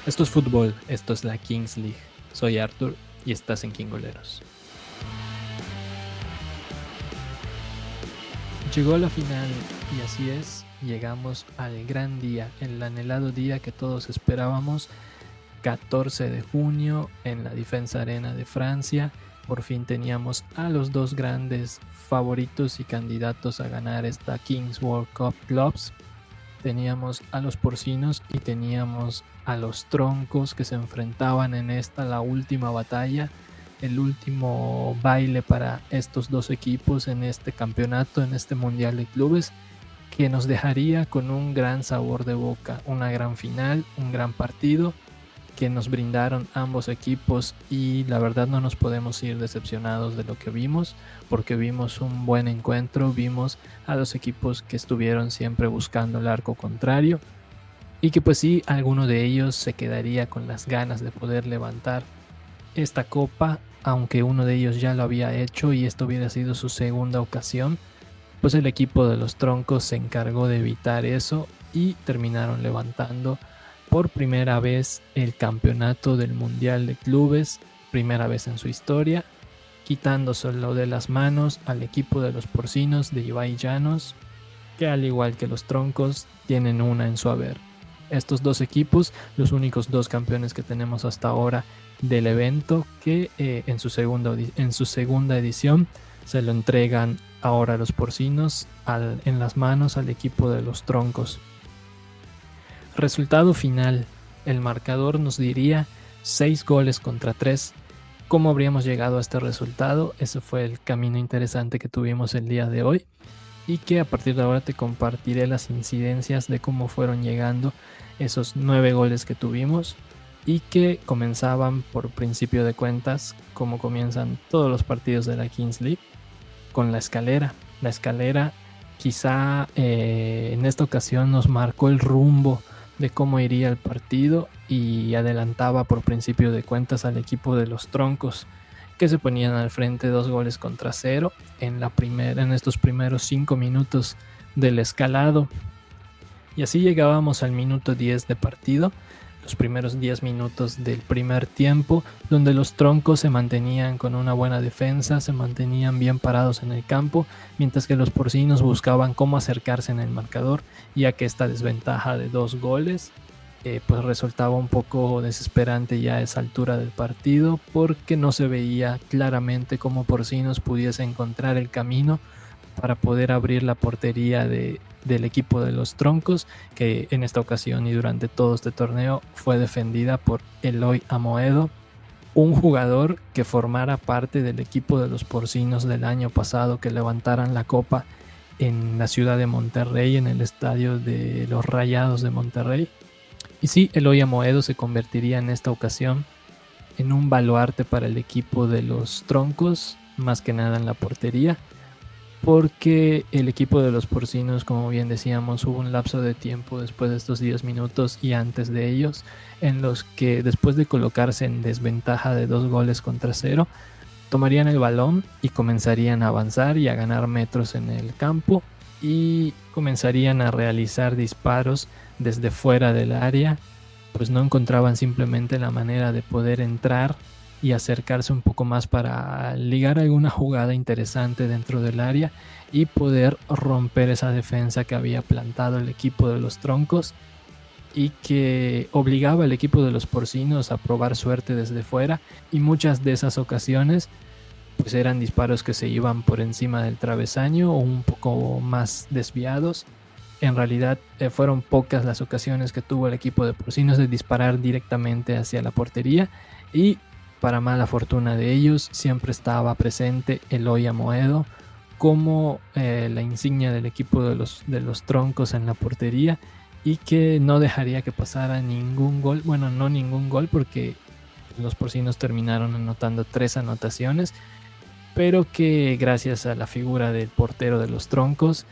Esto es fútbol, esto es la Kings League. Soy Arthur y estás en Kingoleros. Llegó la final y así es, llegamos al gran día, el anhelado día que todos esperábamos, 14 de junio en la Defensa Arena de Francia. Por fin teníamos a los dos grandes favoritos y candidatos a ganar esta Kings World Cup Clubs. Teníamos a los porcinos y teníamos a los troncos que se enfrentaban en esta, la última batalla, el último baile para estos dos equipos en este campeonato, en este Mundial de Clubes, que nos dejaría con un gran sabor de boca, una gran final, un gran partido que nos brindaron ambos equipos, y la verdad no nos podemos ir decepcionados de lo que vimos, porque vimos un buen encuentro, vimos a los equipos que estuvieron siempre buscando el arco contrario, y que pues sí, alguno de ellos se quedaría con las ganas de poder levantar esta copa, aunque uno de ellos ya lo había hecho y esto hubiera sido su segunda ocasión. Pues el equipo de los troncos se encargó de evitar eso y terminaron levantando por primera vez el campeonato del Mundial de Clubes, primera vez en su historia, quitándoselo de las manos al equipo de los porcinos de Ibai Llanos, que al igual que los troncos tienen una en su haber. Estos dos equipos, los únicos dos campeones que tenemos hasta ahora del evento, que en su segunda edición se lo entregan ahora los porcinos en las manos al equipo de los troncos. Resultado final, el marcador nos diría 6 goles contra 3. ¿Cómo habríamos llegado a este resultado? Ese fue el camino interesante que tuvimos el día de hoy, y que a partir de ahora te compartiré las incidencias de cómo fueron llegando esos 9 goles que tuvimos, y que comenzaban por principio de cuentas, como comienzan todos los partidos de la Kings League, con la escalera. La escalera quizá en esta ocasión nos marcó el rumbo de cómo iría el partido y adelantaba por principio de cuentas al equipo de los troncos, que se ponían al frente 2 goles contra 0 en estos primeros 5 minutos del escalado. Y así llegábamos al minuto 10 de partido, los primeros 10 minutos del primer tiempo, donde los troncos se mantenían con una buena defensa, se mantenían bien parados en el campo, mientras que los porcinos buscaban cómo acercarse en el marcador, ya que esta desventaja de 2 goles pues resultaba un poco desesperante ya a esa altura del partido, porque no se veía claramente cómo porcinos pudiese encontrar el camino para poder abrir la portería del equipo de los troncos, que en esta ocasión y durante todo este torneo fue defendida por Eloy Amoedo, un jugador que formara parte del equipo de los porcinos del año pasado, que levantaran la copa en la ciudad de Monterrey, en el estadio de los Rayados de Monterrey. Y sí, Eloy Amoedo se convertiría en esta ocasión en un baluarte para el equipo de los troncos, más que nada en la portería, porque el equipo de los porcinos, como bien decíamos, hubo un lapso de tiempo después de estos 10 minutos y antes de ellos, en los que después de colocarse en desventaja de 2 goles contra 0, tomarían el balón y comenzarían a avanzar y a ganar metros en el campo, y comenzarían a realizar disparos desde fuera del área, pues no encontraban simplemente la manera de poder entrar y acercarse un poco más para ligar alguna jugada interesante dentro del área y poder romper esa defensa que había plantado el equipo de los troncos, y que obligaba al equipo de los porcinos a probar suerte desde fuera, y muchas de esas ocasiones pues eran disparos que se iban por encima del travesaño o un poco más desviados. En realidad fueron pocas las ocasiones que tuvo el equipo de porcinos de disparar directamente hacia la portería, y para mala fortuna de ellos siempre estaba presente Eloy Amoedo como la insignia del equipo de los troncos en la portería, y que no dejaría que pasara ningún gol. Bueno, no ningún gol, porque los porcinos terminaron anotando 3 anotaciones, pero que gracias a la figura del portero de los troncos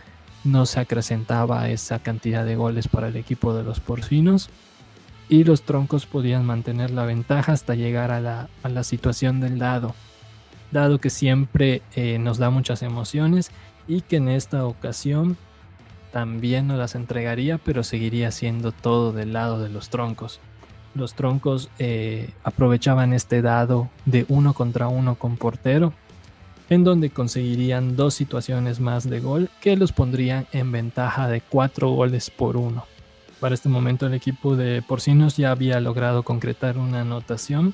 no se acrecentaba esa cantidad de goles para el equipo de los porcinos, y los troncos podían mantener la ventaja hasta llegar a la situación del dado que siempre nos da muchas emociones, y que en esta ocasión también nos las entregaría, pero seguiría siendo todo del lado de los troncos. Los troncos aprovechaban este dado de 1 contra 1 con portero, en donde conseguirían 2 situaciones más de gol que los pondrían en ventaja de 4 goles por 1. Para este momento el equipo de Porcinos ya había logrado concretar una anotación,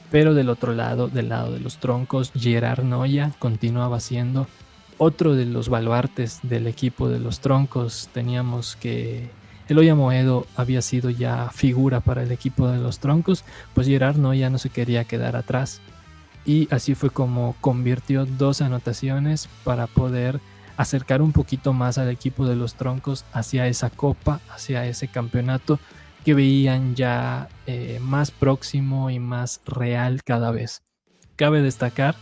pero del otro lado, del lado de los troncos, Gerard Noya continuaba siendo otro de los baluartes del equipo de los troncos. Teníamos que Eloy Amoedo había sido ya figura para el equipo de los troncos, pues Gerard Noya no se quería quedar atrás. Y así fue como convirtió 2 anotaciones para poder acercar un poquito más al equipo de los troncos hacia esa copa, hacia ese campeonato que veían ya más próximo y más real cada vez. Cabe destacar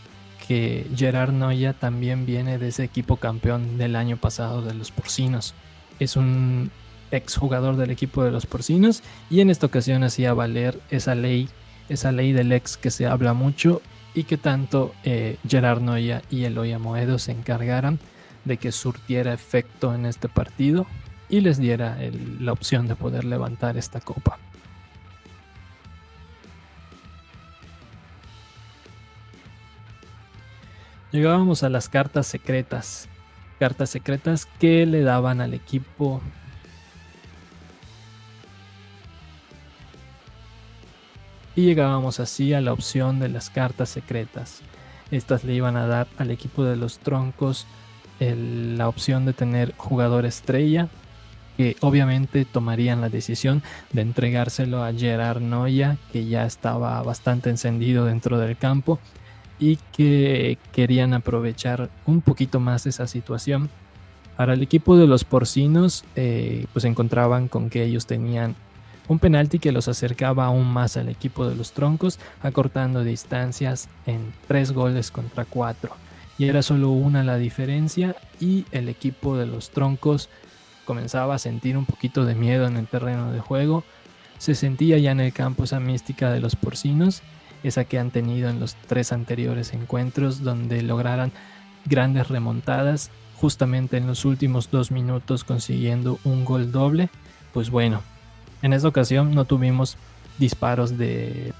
que Gerard Noya también viene de ese equipo campeón del año pasado de los Porcinos. Es un exjugador del equipo de los Porcinos y en esta ocasión hacía valer esa ley del ex que se habla mucho y que tanto Gerard Noya y Eloy Amoedo se encargaran de que surtiera efecto en este partido y les diera la opción de poder levantar esta copa. Llegábamos a las cartas secretas que le daban al equipo y llegábamos así a la opción de las cartas secretas. Estas le iban a dar al equipo de los troncos la opción de tener jugador estrella, que obviamente tomarían la decisión de entregárselo a Gerard Noya, que ya estaba bastante encendido dentro del campo y que querían aprovechar un poquito más esa situación. Para el equipo de los Porcinos, pues encontraban con que ellos tenían un penalti que los acercaba aún más al equipo de los troncos, acortando distancias en 3 goles contra 4. Y era solo una la diferencia y el equipo de los troncos comenzaba a sentir un poquito de miedo en el terreno de juego. Se sentía ya en el campo esa mística de los Porcinos, esa que han tenido en los 3 anteriores encuentros, donde lograran grandes remontadas justamente en los últimos 2 minutos consiguiendo un gol doble. Pues bueno, en esta ocasión no tuvimos disparos de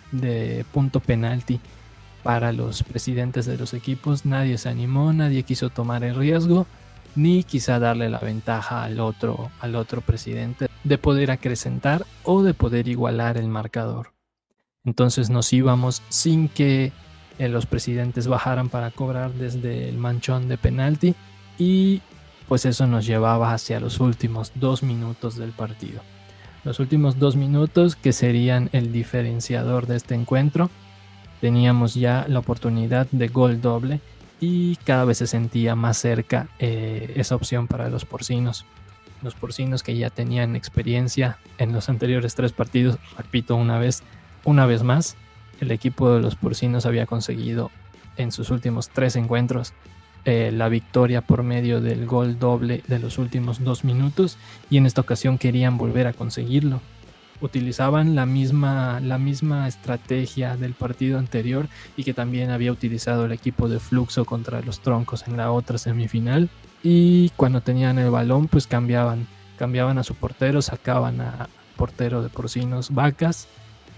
punto penalti para los presidentes de los equipos. Nadie se animó, nadie quiso tomar el riesgo, ni quizá darle la ventaja al otro presidente de poder acrecentar o de poder igualar el marcador. Entonces nos íbamos sin que los presidentes bajaran para cobrar desde el manchón de penalti y pues eso nos llevaba hacia los últimos 2 minutos del partido. Los últimos 2 minutos que serían el diferenciador de este encuentro. Teníamos ya la oportunidad de gol doble y cada vez se sentía más cerca esa opción para los Porcinos. Los Porcinos que ya tenían experiencia en los anteriores 3 partidos, repito una vez más, el equipo de los Porcinos había conseguido en sus últimos 3 encuentros la victoria por medio del gol doble de los últimos 2 minutos y en esta ocasión querían volver a conseguirlo. Utilizaban la misma estrategia del partido anterior y que también había utilizado el equipo de Fluxo contra los troncos en la otra semifinal, y cuando tenían el balón pues cambiaban a su portero, sacaban al portero de Porcinos Vacas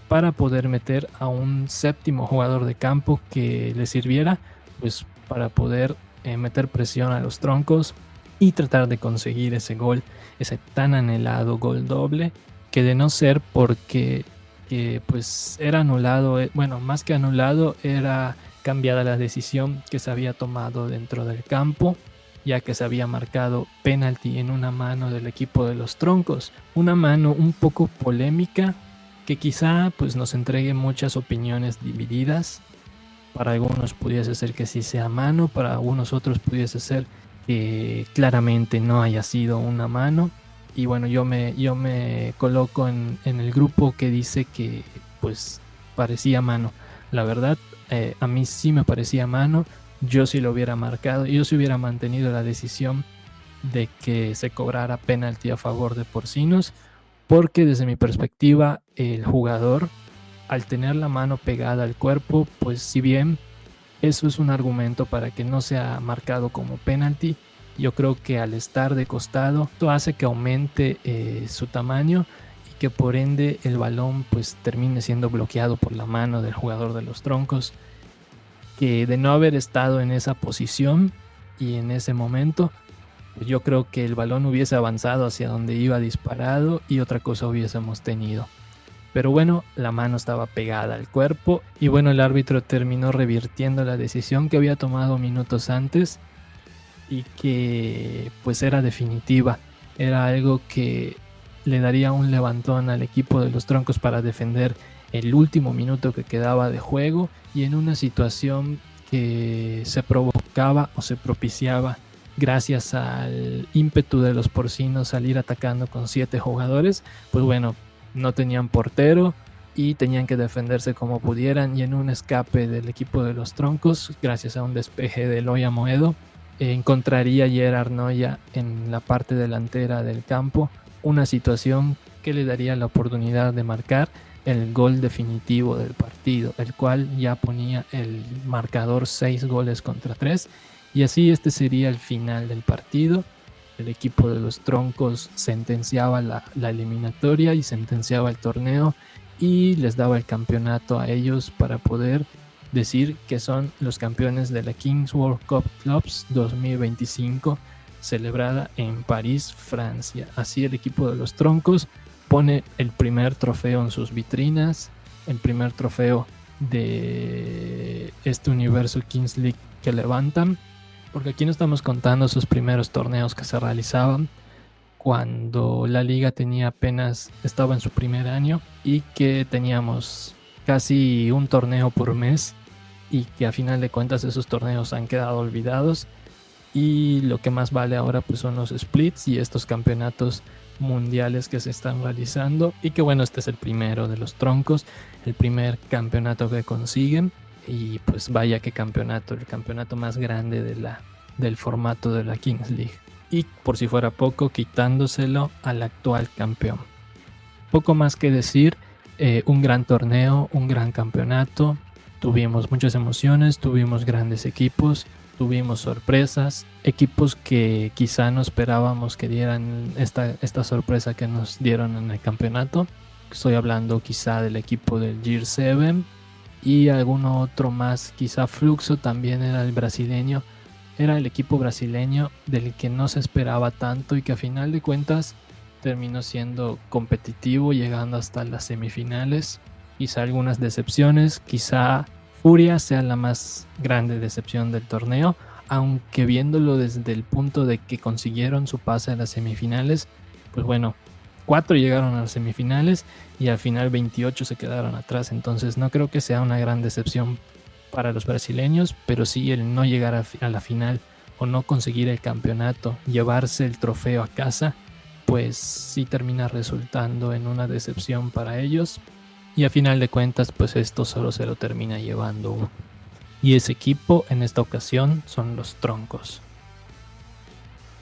para poder meter a un 7º jugador de campo que les sirviera pues para poder meter presión a los troncos y tratar de conseguir ese gol, ese tan anhelado gol doble, que de no ser porque pues era anulado, bueno, más que anulado, era cambiada la decisión que se había tomado dentro del campo, ya que se había marcado penalti en una mano del equipo de los troncos, una mano un poco polémica que quizá pues nos entregue muchas opiniones divididas. Para algunos pudiese ser que sí sea mano, para algunos otros pudiese ser que claramente no haya sido una mano. Y bueno, yo me coloco en el grupo que dice que pues parecía mano. La verdad, a mí sí me parecía mano. Yo sí lo hubiera marcado. Yo sí hubiera mantenido la decisión de que se cobrara penalti a favor de Porcinos, porque desde mi perspectiva el jugador, al tener la mano pegada al cuerpo, pues si bien eso es un argumento para que no sea marcado como penalti, yo creo que al estar de costado esto hace que aumente su tamaño y que por ende el balón pues termine siendo bloqueado por la mano del jugador de los troncos, que de no haber estado en esa posición y en ese momento, pues yo creo que el balón hubiese avanzado hacia donde iba disparado y otra cosa hubiésemos tenido. Pero bueno, la mano estaba pegada al cuerpo y bueno, el árbitro terminó revirtiendo la decisión que había tomado minutos antes y que pues era definitiva. Era algo que le daría un levantón al equipo de los troncos para defender el último minuto que quedaba de juego y en una situación que se provocaba o se propiciaba gracias al ímpetu de los porcinos salir atacando con 7 jugadores. Pues bueno, no tenían portero y tenían que defenderse como pudieran, y en un escape del equipo de los troncos, gracias a un despeje de Loya Moedo, encontraría Gerard Noya en la parte delantera del campo una situación que le daría la oportunidad de marcar el gol definitivo del partido, el cual ya ponía el marcador 6-3, y así este sería el final del partido. El equipo de los troncos sentenciaba la eliminatoria y sentenciaba el torneo y les daba el campeonato a ellos para poder decir que son los campeones de la Kings World Cup Clubs 2025, celebrada en París, Francia. Así el equipo de los troncos pone el primer trofeo en sus vitrinas, el primer trofeo de este universo Kings League que levantan, porque aquí no estamos contando sus primeros torneos que se realizaban cuando la liga estaba en su primer año y que teníamos casi un torneo por mes, y que a final de cuentas esos torneos han quedado olvidados, y lo que más vale ahora pues son los splits y estos campeonatos mundiales que se están realizando, y que bueno, este es el primero de los troncos, el primer campeonato que consiguen, y pues vaya que campeonato, el campeonato más grande del formato de la Kings League, y por si fuera poco, quitándoselo al actual campeón. Poco más que decir, un gran torneo, un gran campeonato, tuvimos muchas emociones, tuvimos grandes equipos, tuvimos sorpresas, equipos que quizá no esperábamos que dieran esta sorpresa que nos dieron en el campeonato. Estoy hablando quizá del equipo del Gear 7 y alguno otro más, quizá Fluxo también era el brasileño. Era el equipo brasileño del que no se esperaba tanto y que a final de cuentas terminó siendo competitivo, llegando hasta las semifinales. Quizá algunas decepciones, quizá Furia sea la más grande decepción del torneo, aunque viéndolo desde el punto de que consiguieron su pase a las semifinales, pues bueno, 4 llegaron a las semifinales y al final 28 se quedaron atrás, entonces no creo que sea una gran decepción para los brasileños, pero sí el no llegar a la final o no conseguir el campeonato, llevarse el trofeo a casa, pues sí termina resultando en una decepción para ellos, y a final de cuentas pues esto solo se lo termina llevando uno, y ese equipo en esta ocasión son los troncos.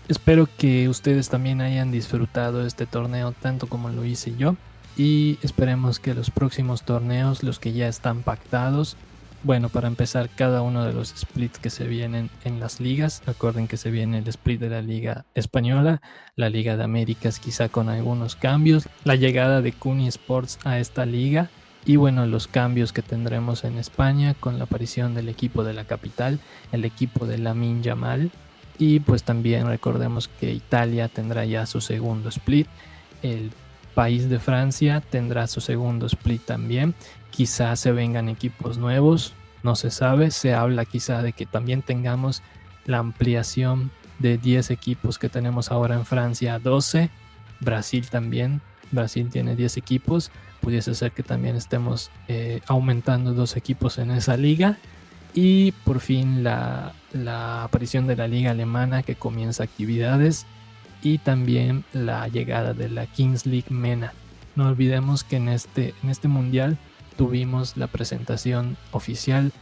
Espero que ustedes también hayan disfrutado este torneo tanto como lo hice yo, y esperemos que los próximos torneos, los que ya están pactados, bueno, para empezar, cada uno de los splits que se vienen en las ligas, recuerden que se viene el split de la Liga Española, la Liga de Américas quizá con algunos cambios, la llegada de Kuni Sports a esta liga, y bueno, los cambios que tendremos en España con la aparición del equipo de la capital, el equipo de Lamine Yamal, y pues también recordemos que Italia tendrá ya su segundo split, el país de Francia tendrá su segundo split también. Quizá se vengan equipos nuevos, no se sabe, se habla quizá de que también tengamos la ampliación de 10 equipos que tenemos ahora en Francia a 12, Brasil también, Brasil tiene 10 equipos, pudiese ser que también estemos aumentando 2 equipos en esa liga, y por fin la aparición de la liga alemana que comienza actividades, y también la llegada de la Kings League MENA. No olvidemos que en este mundial tuvimos la presentación oficial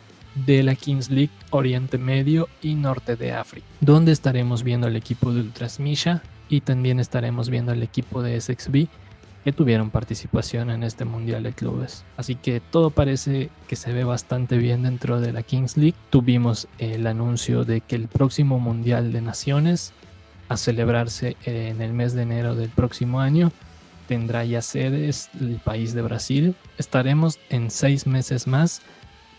de la Kings League Oriente Medio y Norte de África, donde estaremos viendo el equipo de Ultrasmisha y también estaremos viendo el equipo de SXB que tuvieron participación en este mundial de clubes. Así que todo parece que se ve bastante bien dentro de la Kings League. Tuvimos el anuncio de que el próximo mundial de naciones, a celebrarse en el mes de enero del próximo año, tendrá ya sedes el país de Brasil. Estaremos en 6 meses más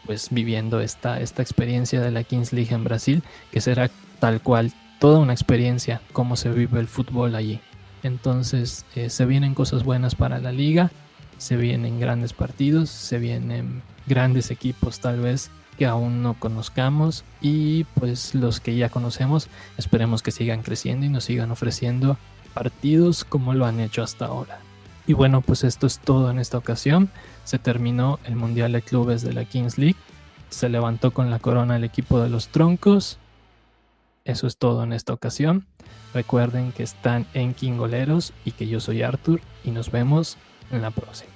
pues viviendo esta experiencia de la Kings League en Brasil, que será tal cual toda una experiencia cómo se vive el fútbol allí. Entonces se vienen cosas buenas para la liga, se vienen grandes partidos, se vienen grandes equipos tal vez que aún no conozcamos, y pues los que ya conocemos esperemos que sigan creciendo y nos sigan ofreciendo partidos como lo han hecho hasta ahora. Y bueno, pues esto es todo en esta ocasión. Se terminó el Mundial de Clubes de la Kings League. Se levantó con la corona el equipo de los troncos. Eso es todo en esta ocasión. Recuerden que están en Kingoleros y que yo soy Arthur, y nos vemos en la próxima.